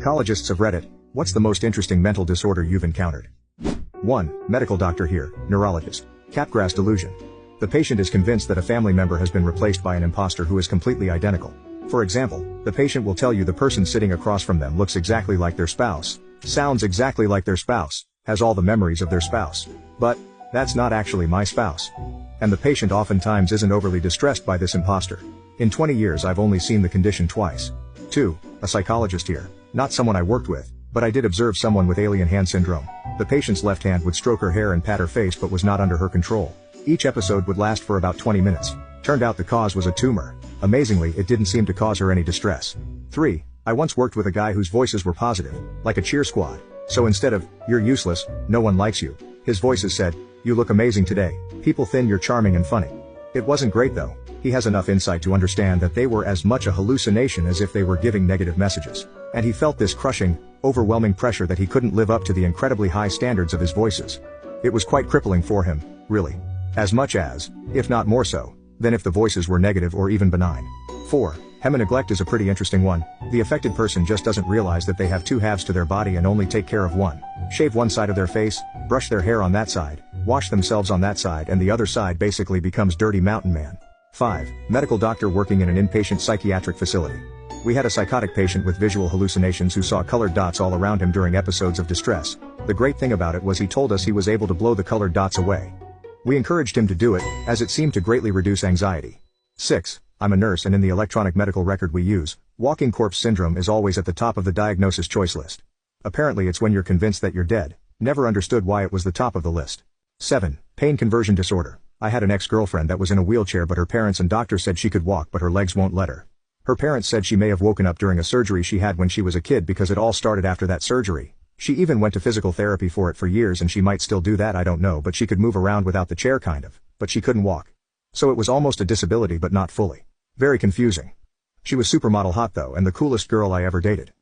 Physiologists of Reddit, what's the most interesting mental disorder you've encountered? 1. Medical doctor here, neurologist. Capgras delusion. The patient is convinced that a family member has been replaced by an imposter who is completely identical. For example, the patient will tell you the person sitting across from them looks exactly like their spouse, sounds exactly like their spouse, has all the memories of their spouse. But, that's not actually my spouse. And the patient oftentimes isn't overly distressed by this imposter. In 20 years I've only seen the condition twice. 2. A psychologist here. Not someone I worked with, but I did observe someone with alien hand syndrome. The patient's left hand would stroke her hair and pat her face but was not under her control. Each episode would last for about 20 minutes. Turned out the cause was a tumor. Amazingly, it didn't seem to cause her any distress. 3. I once worked with a guy whose voices were positive, like a cheer squad. So instead of, "You're useless, no one likes you," his voices said, "You look amazing today, people think you're charming and funny." It wasn't great though. He has enough insight to understand that they were as much a hallucination as if they were giving negative messages. And he felt this crushing, overwhelming pressure that he couldn't live up to the incredibly high standards of his voices. It was quite crippling for him, really. As much as, if not more so, than if the voices were negative or even benign. 4. Hemi-neglect is a pretty interesting one. The affected person just doesn't realize that they have two halves to their body and only take care of one. Shave one side of their face, brush their hair on that side, wash themselves on that side, and the other side basically becomes dirty mountain man. 5. Medical doctor working in an inpatient psychiatric facility. We had a psychotic patient with visual hallucinations who saw colored dots all around him during episodes of distress. The great thing about it was he told us he was able to blow the colored dots away. We encouraged him to do it, as it seemed to greatly reduce anxiety. 6. I'm a nurse, and in the electronic medical record we use, walking corpse syndrome is always at the top of the diagnosis choice list. Apparently it's when you're convinced that you're dead. Never understood why it was the top of the list. 7. Pain conversion disorder. I had an ex-girlfriend that was in a wheelchair, but her parents and doctors said she could walk, but her legs won't let her. Her parents said she may have woken up during a surgery she had when she was a kid because it all started after that surgery. She even went to physical therapy for it for years, and she might still do that, I don't know, but she could move around without the chair kind of, but she couldn't walk. So it was almost a disability but not fully. Very confusing. She was supermodel hot though, and the coolest girl I ever dated.